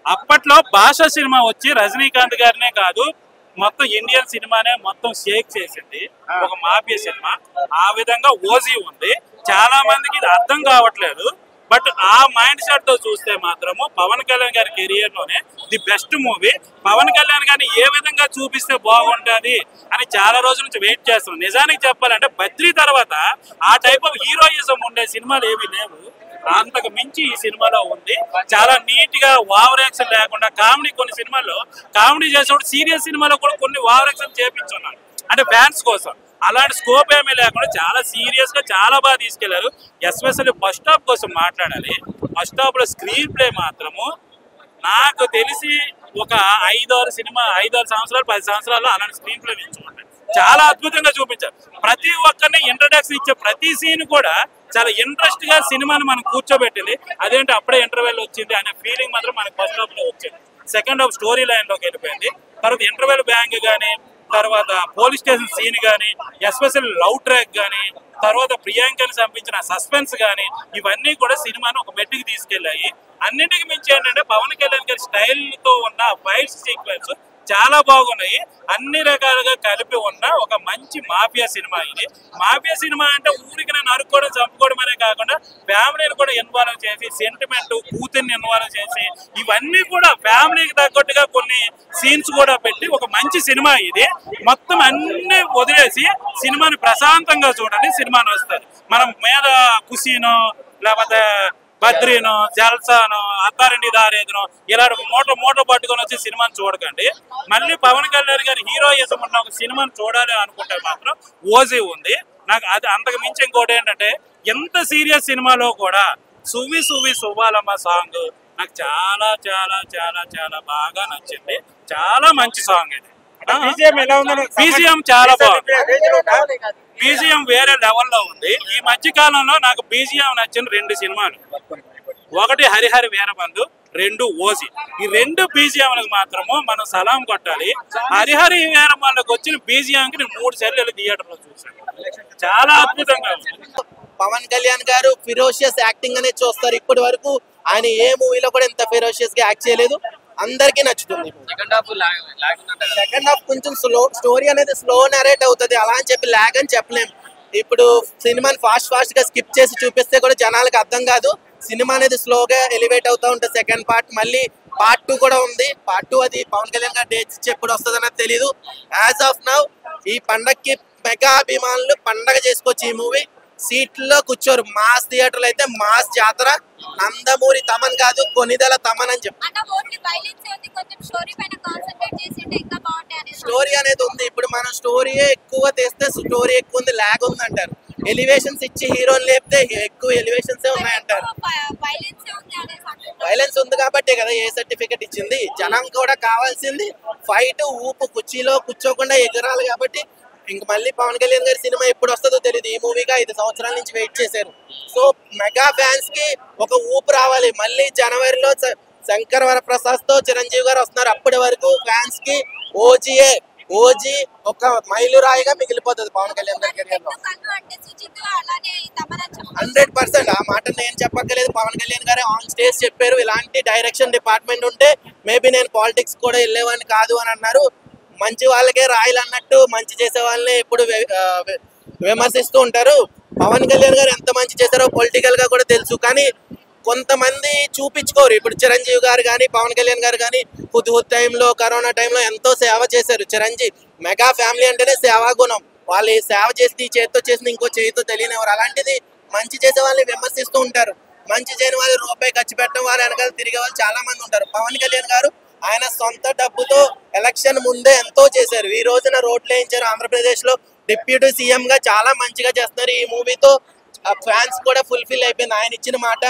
అప్పట్లో భాష సినిమా వచ్చి రజనీకాంత్ గారినే కాదు మొత్తం ఇండియన్ సినిమానే మొత్తం షేక్ చేసింది ఒక మాఫియా సినిమా. ఆ విధంగా ఓజీ ఉంది. చాలా మందికి ఇది అర్థం కావట్లేదు. బట్ ఆ మైండ్ సెట్ తో చూస్తే మాత్రము పవన్ కళ్యాణ్ గారి కెరియర్ లోనే the best movie. Pawan Kalyan గారిని ఏ విధంగా చూపిస్తే బాగుంటది అని చాలా రోజుల నుంచి వెయిట్ చేస్తున్నాం. నిజానికి చెప్పాలంటే బద్రీ తర్వాత ఆ టైప్ ఆఫ్ హీరోయిజం ఉండే సినిమాలు ఏవి లేవు. అంతకు మించి ఈ సినిమాలో ఉంది. చాలా నీట్ గా ఓవర్ యాక్షన్ లేకుండా కామెడీ, కొన్ని సినిమాల్లో కామెడీ చేసేవాడు సీరియస్ సినిమాలో కూడా కొన్ని ఓవర్ యాక్షన్ చేపించున్నాడు అంటే ఫ్యాన్స్ కోసం. అలాంటి స్కోప్ ఏమీ లేకుండా చాలా సీరియస్ గా చాలా బాగా తీసుకెళ్లారు. ఎస్పెషల్లీ ఫస్ట్ హాఫ్ కోసం మాట్లాడాలి. ఫస్ట్ హాఫ్ లో స్క్రీన్ ప్లే మాత్రము నాకు తెలిసి ఒక 5-6 సంవత్సరాలు 10 సంవత్సరాల్లో అలాంటి స్క్రీన్ ప్లే ఎంచుకుంటారు. చాలా అద్భుతంగా చూపించారు. ప్రతి ఒక్కరిని ఇంట్రడక్షన్ ఇచ్చే ప్రతి సీన్ కూడా చాలా ఇంట్రెస్ట్ గా సినిమాని మనం కూర్చోబెట్టింది. అదేంటి అప్పుడే ఇంటర్వెల్ వచ్చింది అనే ఫీలింగ్ మాత్రం మనకి ఫస్ట్ హాఫ్ లో వచ్చింది. సెకండ్ హాఫ్ స్టోరీ లైన్ లోకి వెళ్ళిపోయింది. తర్వాత ఇంటర్వెల్ బ్యాంక్ గానీ, తర్వాత పోలీస్ స్టేషన్ సీన్ గానీ, ఎస్పెషల్ లవ్ ట్రాక్ గానీ, తర్వాత ప్రియాంకని చంపించిన సస్పెన్స్ గానీ, ఇవన్నీ కూడా సినిమాను ఒక మెట్టుకి తీసుకెళ్లాయి. అన్నింటికి మించి ఏంటంటే పవన్ కళ్యాణ్ గారి స్టైల్ తో ఉన్న ఫైట్ సీక్వెన్స్ చాలా బాగున్నాయి. అన్ని రకాలుగా కలిపి ఉన్న ఒక మంచి మాఫియా సినిమా ఇది. మాఫియా సినిమా అంటే ఊరికి నరుక్కోవడం చంపుకోవడం అనే కాకుండా ఫ్యామిలీని కూడా ఇన్వాల్వ్ చేసి, సెంటిమెంట్ కూతుర్ని ఇన్వాల్వ్ చేసి, ఇవన్నీ కూడా ఫ్యామిలీకి తగ్గట్టుగా కొన్ని సీన్స్ కూడా పెట్టి ఒక మంచి సినిమా ఇది. మొత్తం అన్ని వదిలేసి సినిమాని ప్రశాంతంగా చూడండి, సినిమాని వస్తుంది. మనం మీద ఖుషీనో లేకపోతే బద్రీనో జల్సానో అత్తారింటి దారేదినో ఇలాంటి మూట పట్టుకొని వచ్చి సినిమాని చూడకండి. మళ్ళీ పవన్ కళ్యాణ్ గారి హీరోయిజం ఉన్న ఒక సినిమాని చూడాలి అనుకుంటే మాత్రం ఓజీ ఉంది. నాకు అది అంతకు మించి ఇంకోటి ఏంటంటే ఎంత సీరియస్ సినిమాలో కూడా సువి సువి సువ్వాలమ్మ సాంగ్ నాకు చాలా చాలా చాలా చాలా బాగా నచ్చింది. చాలా మంచి సాంగ్ ఇది. బీజిఎం చాలా బాగుంది. బీజిఎం వేరే లెవెల్లో ఉంది. ఈ మధ్య కాలంలో నాకు బీజిఎం నచ్చిన 2 సినిమాలు, ఒకటి హరిహర వీరబంధు, 2 ఓజీ. ఈ 2 బీజిఎంలకు మాత్రము మనం సలాం కొట్టాలి. హరిహర వీరబంధుకి వచ్చిన బీజిఎంకి నేను 3 సార్లు థియేటర్ లో చూసాను. చాలా అద్భుతంగా ఉంది. పవన్ కళ్యాణ్ గారు ఫిరోషియస్ యాక్టింగ్ అనేది చూస్తారు. ఇప్పటి వరకు ఆయన ఏ మూవీలో కూడా ఇంత ఫిరోషియస్ గా యాక్ట్ చేయలేదు. అందరికీ నచ్చుతుంది. సెకండ్ హాఫ్ కొంచెం స్టోరీ అనేది స్లో నరేట్ అవుతుంది. అలా అని చెప్పి లాగ్ అని చెప్పలేము. ఇప్పుడు సినిమాని ఫాస్ట్ గా స్కిప్ చేసి చూపిస్తే కూడా జనాలకు అర్థం కాదు. సినిమా అనేది స్లోగా ఎలివేట్ అవుతూ ఉంటుంది. సెకండ్ పార్ట్ మళ్ళీ పార్ట్ 2 కూడా ఉంది. పార్ట్ 2 అది పవన్ కళ్యాణ్ గారు డేట్స్ ఎప్పుడు వస్తుంది అన్నది తెలీదు. యాజ్ ఆఫ్ నౌ ఈ పండగకి మెగా అభిమానులు పండగ చేసుకోవచ్చు. ఈ మూవీ సీట్లో కూర్చోరు. మాస్ థియేటర్లు అయితే మాస్ జాతర. నందమూరి తమన్ కాదు, కొనిదెల తమన్ అని చెప్పి స్టోరీ అనేది ఉంది. ఇప్పుడు మనం స్టోరీ ఎక్కువ తెస్తే స్టోరీ ఎక్కువ ఉంది, లాగ్ ఉంది అంటారు. ఎలివేషన్స్ ఇచ్చి హీరోని లేపితే ఎక్కువ ఎలివేషన్స్ ఉన్నాయంటారు. వైలెన్స్ ఉంది కాబట్టి కదా ఏ సర్టిఫికెట్ ఇచ్చింది. జనం కూడా కావాల్సింది ఫైట్, ఊపు, కుర్చీలో కూర్చోకుండా ఎగరాలి. కాబట్టి ఇంక మళ్ళీ పవన్ కళ్యాణ్ గారి సినిమా ఎప్పుడు వస్తుందో తెలియదు. ఈ మూవీగా 5 సంవత్సరాల నుంచి వెయిట్ చేశారు. సో మెగా ఫ్యాన్స్ కి ఒక ఊపు రావాలి. మళ్ళీ జనవరిలో శంకర్ వరప్రసాద్ తో చిరంజీవి గారు వస్తున్నారు. అప్పటి వరకు ఫ్యాన్స్ కి ఓజీ ఒక మైలురాయిగా మిగిలిపోతుంది పవన్ కళ్యాణ్ గారి కెరియర్ లో. 100% ఆ మాట నేను చెప్పక్కర్లేదు. పవన్ కళ్యాణ్ గారు ఆన్ స్టేజ్ చెప్పారు, ఇలాంటి డైరెక్షన్ డిపార్ట్మెంట్ ఉంటే మేబీ నేను పాలిటిక్స్ కూడా వెళ్ళేవాడిని కాదు అని అన్నారు. మంచి వాళ్ళకే రాయలు అన్నట్టు మంచి చేసే వాళ్ళని ఎప్పుడు విమర్శిస్తూ ఉంటారు. పవన్ కళ్యాణ్ గారు ఎంత మంచి చేశారో పొలిటికల్ గా కూడా తెలుసు. కానీ కొంతమంది చూపించుకోరు. ఇప్పుడు చిరంజీవి గారు కానీ పవన్ కళ్యాణ్ గారు కానీ హుద్ టైంలో, కరోనా టైంలో ఎంతో సేవ చేశారు. చిరంజీవి మెగా ఫ్యామిలీ అంటేనే సేవా గుణం. వాళ్ళు సేవ చేసి ఈ చేతితో చేసిన ఇంకో చేతితో తెలియనివారు. అలాంటిది మంచి చేసే వాళ్ళని విమర్శిస్తూ ఉంటారు. మంచి చేయని వాళ్ళు రూపాయి ఖర్చు పెట్టడం, వాళ్ళ వెనకాల తిరిగే వాళ్ళు చాలా మంది ఉంటారు. పవన్ కళ్యాణ్ గారు ఆయన సొంత డబ్బుతో ఎలక్షన్ ముందే ఎంతో చేశారు. ఈ రోజున రోడ్లు వేయించారు. ఆంధ్రప్రదేశ్ లో డిప్యూటీ సీఎం గా చాలా మంచిగా చేస్తున్నారు. ఈ మూవీతో ఫ్యాన్స్ కూడా ఫుల్ఫిల్ అయిపోయింది. ఆయన ఇచ్చిన మాట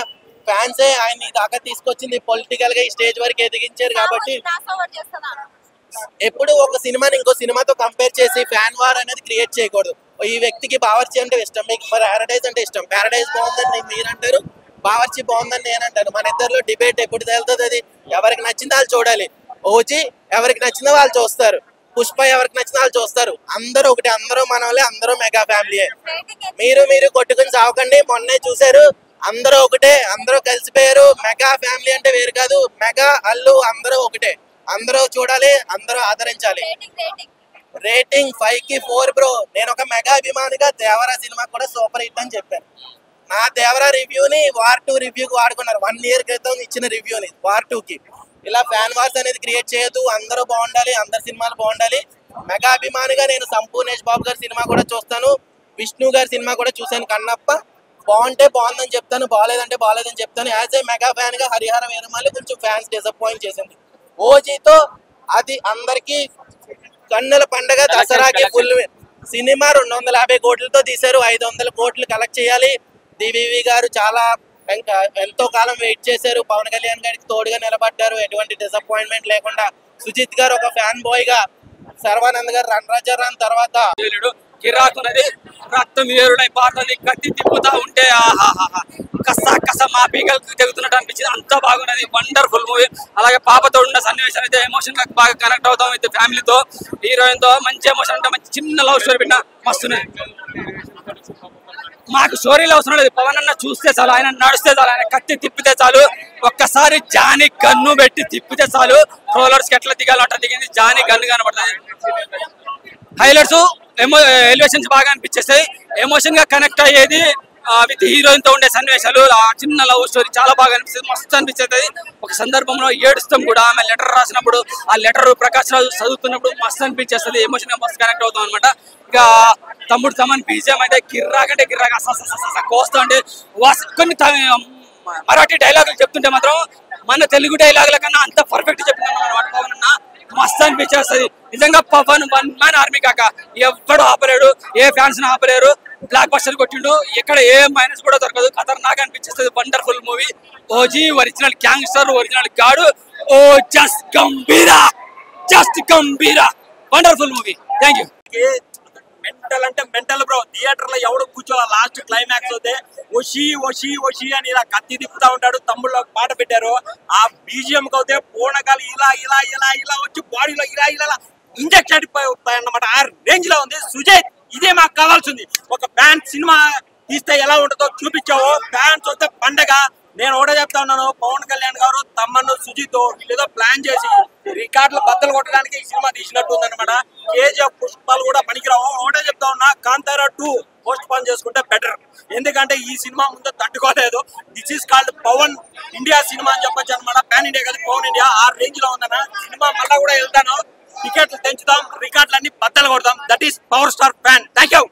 ఫ్యాన్సే ఆయన దాకా తీసుకొచ్చింది. పొలిటికల్ గా ఈ స్టేజ్ వరకు ఎదిగించారు. కాబట్టి ఎప్పుడు ఒక సినిమాని ఇంకో సినిమాతో కంపేర్ చేసి ఫ్యాన్ వార్ అనేది క్రియేట్ చేయకూడదు. ఈ వ్యక్తికి బావర్చి అంటే ఇష్టం, మీకు ప్యారడైజ్ అంటే ఇష్టం. ప్యారడైజ్ బాగుందని మీరు అంటారు, బావర్చి బాగుందని నేను అంటాను. మన ఇద్దరిలో డిబేట్ ఎప్పుడు తేలుతుంది. అది ఎవరికి నచ్చిందో వాళ్ళు చూడాలి. ఓజీ ఎవరికి నచ్చిందో వాళ్ళు చూస్తారు, పుష్ప ఎవరికి నచ్చిందో వాళ్ళు చూస్తారు. అందరూ ఒకటి, అందరూ మనవాళ్ళే, అందరూ మెగా ఫ్యామిలీయే. మీరు కొట్టుకుని సావకండి. మొన్నే చూసారు అందరూ ఒకటే, అందరూ కలిసిపోయారు. మెగా ఫ్యామిలీ అంటే వేరు కాదు, మెగా అల్లు అందరూ ఒకటే. అందరూ చూడాలి, అందరూ ఆదరించాలి. రేటింగ్ 5కి 4 బ్రో. నేను ఒక మెగా అభిమానిగా దేవరా సినిమా కూడా సూపర్ హిట్ అని చెప్పాను. నా దేవరా రివ్యూని వార్ 2 రివ్యూకి వాడుకున్నారు. 1 ఇయర్ క్రితం ఇచ్చిన రివ్యూని వార్ 2కి. ఇలా ఫ్యాన్ వార్స్ అనేది క్రియేట్ చేయొద్దు. అందరూ బాగుండాలి, అందరి సినిమాలు బాగుండాలి. మెగా అభిమానిగా నేను సంపూర్ణేష్ బాబు గారి సినిమా కూడా చూస్తాను, విష్ణు గారి సినిమా కూడా చూశాను కన్నప్ప. బాగుంటే బాగుందని చెప్తాను, బాగాలేదంటే బాగాలేదని చెప్తాను. యాజ్ ఏ మెగా ఫ్యాన్ గా హరిహర వీరమల్లి కొంచెం ఫ్యాన్స్ డిసప్పాయింట్ చేసింది. ఓజీతో అది అందరికి కన్నుల పండగ. దసరాకి ఫుల్ సినిమా 250 కోట్లతో తీశారు. 500 కోట్లు కలెక్ట్ చేయాలి. డివివి గారు చాలా ఎంతో కాలం వెయిట్ చేశారు. పవన్ కళ్యాణ్ గారికి తోడుగా నిలబడ్డారు, ఎటువంటి డిసప్పాయింట్మెంట్ లేకుండా. సుజిత్ గారు ఒక ఫ్యాన్ బాయ్ గా, సర్వానంద్ గారు రన్ రాజా రన్ తర్వాత కిరాకున్నది, రక్తం ఏరుడై పారుతుంది, కత్తి తిప్పుతా ఉంటే కస మా పీకలకు తెగుతున్నట్టు అనిపించింది. అంత బాగున్నది, వండర్ఫుల్ మూవీ. అలాగే పాపతో ఉన్న సన్నివేశాలు అయితే ఎమోషన్ గా బాగా కనెక్ట్ అవుతాం విత్ ఫ్యామిలీతో. హీరోయిన్ తో మంచి ఎమోషన్ అంటే మంచి చిన్న లవ్ స్టోరీ పెట్టిన మస్తున్నాయి. మాకు స్టోరీలో అవసరం లేదు, పవన్ అన్న చూస్తే చాలు, ఆయన నడిస్తే చాలు, ఆయన కత్తి తిప్పితే చాలు. ఒక్కసారి జానీ గన్ను పెట్టి తిప్పితే చాలు. ట్రోలర్స్ కి ఎట్లా దిగాలో అట్లా దిగింది. జానీ గన్ను కనబడుతుంది. హైలైట్స్ ఎలివేషన్స్ బాగా అనిపించేస్తాయి. ఎమోషన్ గా కనెక్ట్ అయ్యేది విత్ హీరోయిన్ తో ఉండే సన్నివేశాలు, ఆ చిన్న లవ్ స్టోరీ చాలా బాగా అనిపిస్తుంది, మస్తు అనిపిస్తుంది. ఒక సందర్భంలో ఏడుస్తాం కూడా, ఆమె లెటర్ రాసినప్పుడు ఆ లెటర్ ప్రకాష్ రాజు చదువుతున్నప్పుడు మస్తు అనిపించేస్తుంది. ఎమోషన్ గా మస్తు కనెక్ట్ అవుతాం అనమాట. ఇక తమ్ముడు తమన్ బీజిఎం అయితే కిర్రాకంటే కిర్రాక కోస్తా అంటే కొన్ని మరాఠీ డైలాగులు చెప్తుంటే మాత్రం మన తెలుగు డైలాగుల కన్నా అంత పర్ఫెక్ట్ చెప్తున్నాను పవన్ అన్న. మస్తు అనిపించేస్తుంది నిజంగా. పవన్ 1 మ్యాన్ ఆర్మీ కాక ఎవ్వడు ఆపలేడు, ఏ ఫ్యాన్స్ ఆపలేరు. బ్లాక్ బస్టర్ కొట్టిండు, ఇక్కడ ఏ మైనస్ కూడా దొరకదు. ఖతర్నాక్ అనిపించేస్తుంది. Wonderful movie. OG original gangster, original గాడు. ఓ just Gambhira wonderful movie. Thank you. Mental అంటే మెంటల్ బ్రో. థియేటర్ లో ఎవడు కూర్చోవాలి. లాస్ట్ క్లైమాక్స్ అయితే వషి వషి వషి అని ఇలా కత్తి తిప్పుతా ఉంటాడు. తమ్ముళ్ళు పాట పెట్టారు. ఆ బీజిఎం అయితే పూనకాలు ఇలా ఇలా ఇలా ఇలా వచ్చి బాడీలో ఇలా ఇలా ఇంజెక్ట్ అయిపోతాయన్నమాట. ఆ రేంజ్ లో ఉంది. సుజయ్, ఇదే మాకు కావాల్సింది. ఒక బ్యాండ్ సినిమా తీస్తే ఎలా ఉంటుందో చూపించావు. ఫ్యాన్స్ వస్తే పండగ. నేను ఒకటే చెప్తా ఉన్నాను, పవన్ కళ్యాణ్ గారు తమ్మను సుజిత్ వీళ్ళేదో ప్లాన్ చేసి రికార్డులు బద్దలు కొట్టడానికి ఈ సినిమా తీసినట్టు ఉందన్నమాట. కేజీఎఫ్ పుష్పాలు కూడా పనికిరావు. ఒకటే చెప్తా ఉన్నా, కాంతారా 2 పోస్ట్ పోన్ చేసుకుంటే బెటర్. ఎందుకంటే ఈ సినిమా ముందు తట్టుకోలేదు. This is called Pawan India సినిమా అని చెప్పొచ్చు అనమాట. పాన్ ఇండియా కదా, పవన్ ఇండియా. ఆ రేంజ్ లో ఉందన్న సినిమా. మళ్ళా కూడా వెళ్తాను, టికెట్లు తెంచుతాం, రికార్డులన్నీ బద్దలు కొడతాం. That is power star fan. Thank you.